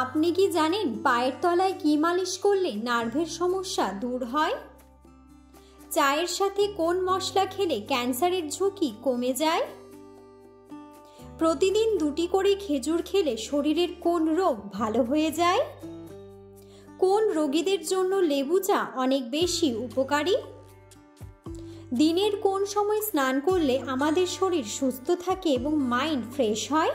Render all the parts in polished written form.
আপনি কি জানেন পায়ের তলায় কি মালিশ করলে নার্ভের সমস্যা দূর হয়? চায়ের সাথে কোন মশলা খেলে ক্যান্সারের ঝুঁকি কমে যায়? প্রতিদিন 2টি করে খেজুর খেলে শরীরের কোন রোগ ভালো হয়ে যায়? কোন রোগীদের জন্য লেবু চা অনেক বেশি উপকারী? দিনের কোন সময় স্নান করলে আমাদের শরীর সুস্থ থাকে এবং মাইন্ড ফ্রেশ হয়?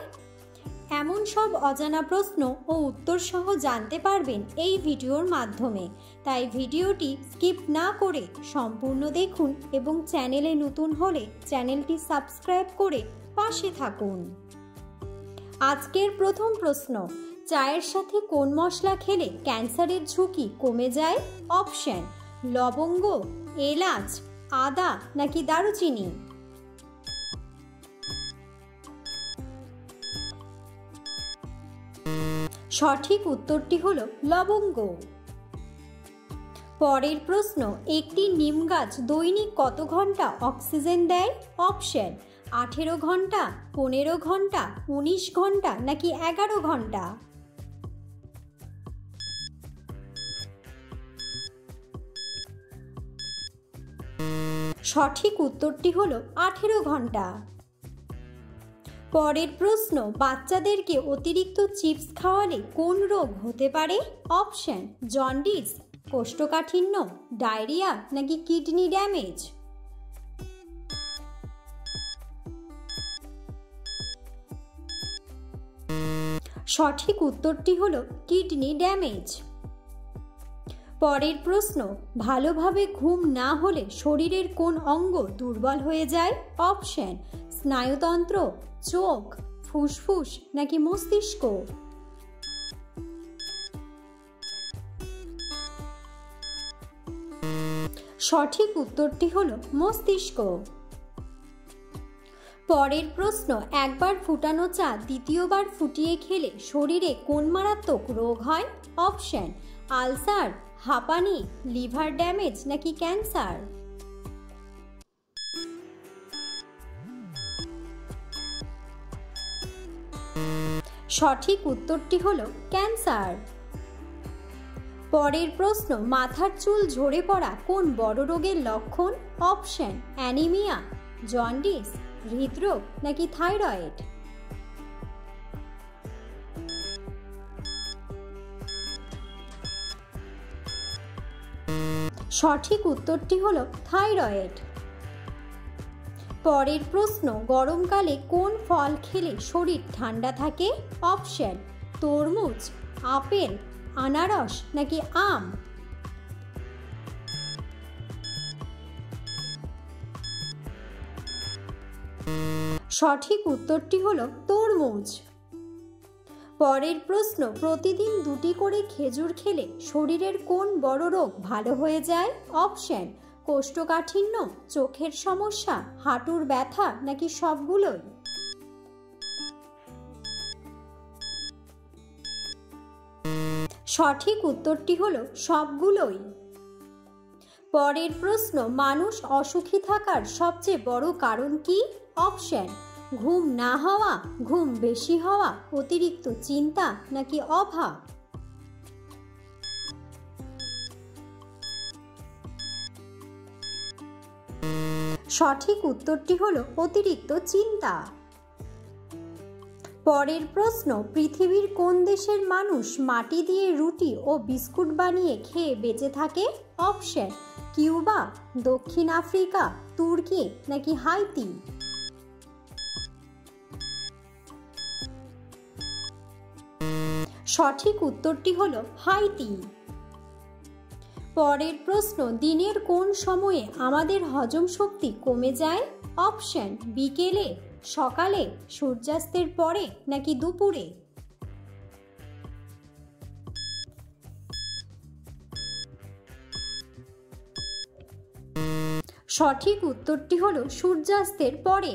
এমন সব অজানা প্রশ্ন ও উত্তর সহ জানতে পারবেন এই ভিডিওর মাধ্যমে। তাই ভিডিওটি স্কিপ না করে সম্পূর্ণ দেখুন এবং চ্যানেলে নতুন হলে চ্যানেলটি সাবস্ক্রাইব করে পাশে থাকুন। আজকের প্রথম প্রশ্ন, চায়ের সাথে কোন মশলা খেলে ক্যান্সারের ঝুঁকি কমে যায়? অপশন: লবঙ্গ, এলাচ, আদা নাকি দারুচিনি? সঠিক উত্তরটি হলো লবঙ্গ। পরের প্রশ্ন, একটি নিম গাছ দৈনিক কত ঘন্টা অক্সিজেন দেয়? অপশন: 18 ঘন্টা, 15 ঘন্টা, 19 ঘন্টা নাকি 11 ঘন্টা? সঠিক উত্তরটি হলো 18 ঘন্টা। পরের প্রশ্ন, বাচ্চাদেরকে অতিরিক্ত চিপস খাওয়ালে কোন রোগ হতে পারে? অপশন: জন্ডিস, কোষ্ঠকাঠিন্য, ডায়রিয়া নাকি কিডনি ড্যামেজ? সঠিক উত্তরটি হলো কিডনি ড্যামেজ। পরের প্রশ্ন, ভালোভাবে ঘুম না হলে শরীরের কোন অঙ্গ দুর্বল হয়ে যায়? অপশন: স্নায়ুতন্ত্র, চোখ, ফুসফুস নাকি মস্তিষ্ক? সঠিক উত্তরটি হলো মস্তিষ্ক। পরের প্রশ্ন, একবার ফুটানো চা দ্বিতীয়বার ফুটিয়ে খেলে শরীরে কোন মারাত্মক রোগ হয়? অপশন: আলসার, হাঁপানি, লিভার ড্যামেজ নাকি ক্যান্সার? সঠিক উত্তরটি হলো ক্যান্সার। পরের প্রশ্ন, মাথার চুল ঝরে পড়া কোন বড় রোগের লক্ষণ? অপশন: অ্যানিমিয়া, জন্ডিস, হৃদরোগ নাকি থাইরয়েড? সঠিক উত্তরটি হলো থাইরয়েড। পরের প্রশ্ন, গরমকালে কোন ফল খেলে শরীর ঠান্ডা থাকে? অপশন: তরমুজ, আপেল, আনারস নাকি আম? সঠিক উত্তরটি হলো তরমুজ। পরের প্রশ্ন, প্রতিদিন 2টি করে খেজুর খেলে শরীরের কোন বড় রোগ ভালো হয়ে যায়? অপশন: কোষ্ঠকাঠিন্য, চোখের সমস্যা, হাঁটুর ব্যথা নাকি সবগুলোই? সঠিক উত্তরটি হলো সবগুলোই। পরের প্রশ্ন, মানুষ অসুখী থাকার সবচেয়ে বড় কারণ কি? অপশন: ঘুম না হওয়া, ঘুম বেশি হওয়া, অতিরিক্ত চিন্তা নাকি অভাব? সঠিক উত্তরটি হলো অতিরিক্ত চিন্তা। পরের প্রশ্ন, পৃথিবীর কোন দেশের মানুষ মাটি দিয়ে রুটি ও বিস্কুট বানিয়ে খেয়ে বেঁচে থাকে? অপশন: কিউবা, দক্ষিণ আফ্রিকা, তুর্কি নাকি হাইতি? সঠিক উত্তরটি হলো হাইতি। পরের প্রশ্ন, দিনের কোন সময়ে আমাদের হজম শক্তি কমে যায়? অপশন: বিকেলে, সকালে, সূর্যাস্তের পরে নাকি দুপুরে? সঠিক উত্তরটি হলো সূর্যাস্তের পরে।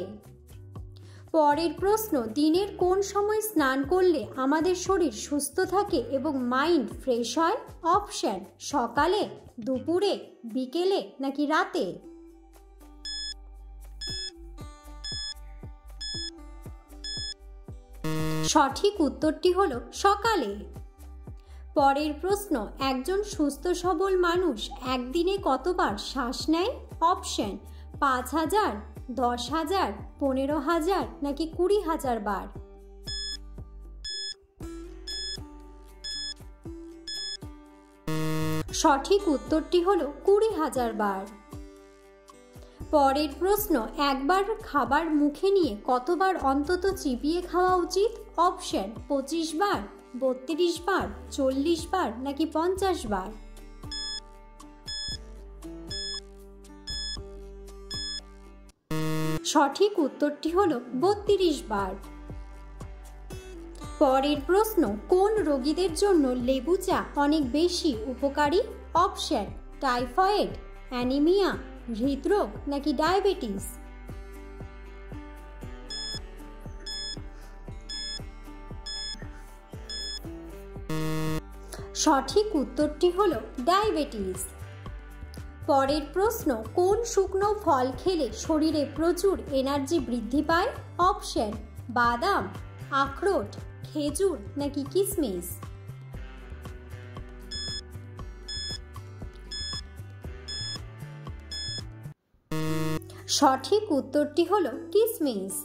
পরের প্রশ্ন, দিনের কোন সময় স্নান করলে আমাদের শরীর সুস্থ থাকে এবং মাইন্ড ফ্রেশ হয়? অপশন: সকালে, দুপুরে, বিকেলে নাকি রাতে? সঠিক উত্তরটি হলো সকালে। পরের প্রশ্ন, একজন সুস্থ সবল মানুষ একদিনে কতবার শ্বাস নেয়? অপশন 5,000, 10,000, 15,000 নাকি 20,000 বার। সঠিক উত্তরটি হলো 20,000 বার। পরের প্রশ্ন, একবার খাবার মুখে নিয়ে কতবার অন্তত চিবিয়ে খাওয়া উচিত? অপশন 25 বার, 32 বার, 40 বার নাকি 50 বার। সঠিক উত্তরটি হলো 32 বার। পরের প্রশ্ন, কোন রোগীদের জন্য লেবু চা অনেক বেশি উপকারী? অপশন টাইফয়েড, অ্যানিমিয়া, হৃদরোগ নাকি ডায়াবেটিস। সঠিক উত্তরটি হলো ডায়াবেটিস। পরের প্রশ্ন, কোন শুকনো ফল খেলে শরীরে প্রচুর এনার্জি বৃদ্ধি পায়? অপশন বাদাম, আখরোট, খেজুর নাকি কিশমিশ। সঠিক উত্তরটি হলো কিশমিশ।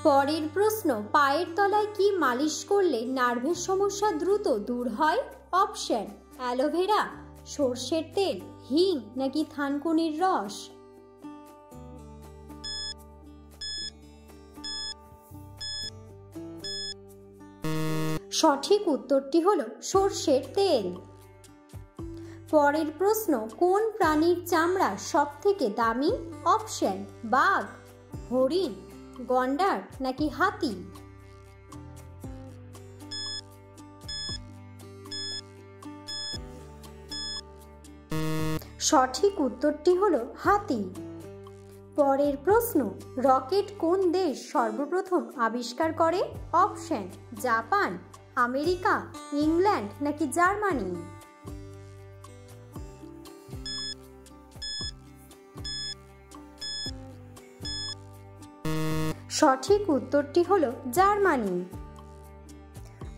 পরের প্রশ্ন, পায়ের তলায় কি মালিশ করলে নার্ভের সমস্যা দ্রুত দূর হয়? অপশন অ্যালোভেরা, সর্ষের তেল, হিং নাকি থানকুনির রস। সঠিক উত্তরটি হলো সর্ষের তেল। পরের প্রশ্ন, কোন প্রাণীর চামড়া সবথেকে দামি? অপশন বাঘ, হরিণ, গন্ডার নাকি হাতি। সঠিক উত্তরটি হলো হাতি। পরের প্রশ্ন, রকেট কোন দেশ সর্বপ্রথম আবিষ্কার করে? অপশন জাপান, আমেরিকা, ইংল্যান্ড নাকি জার্মানি। সঠিক উত্তরটি হলো জার্মানি।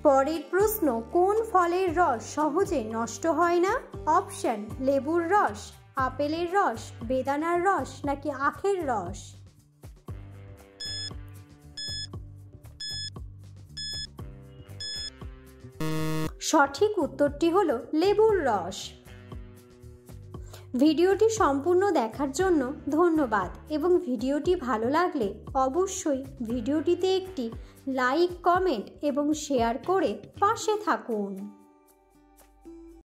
পরের প্রশ্ন, কোন ফলের রস সহজে নষ্ট হয় না? অপশন লেবুর রস, আপেলের রস, বেদানার রস নাকি আখের রস। সঠিক উত্তরটি হলো লেবুর রস। ভিডিওটি সম্পূর্ণ দেখার জন্য ধন্যবাদ এবং ভিডিওটি ভালো লাগলে অবশ্যই ভিডিওটিতে একটি লাইক, কমেন্ট এবং শেয়ার করে পাশে থাকুন।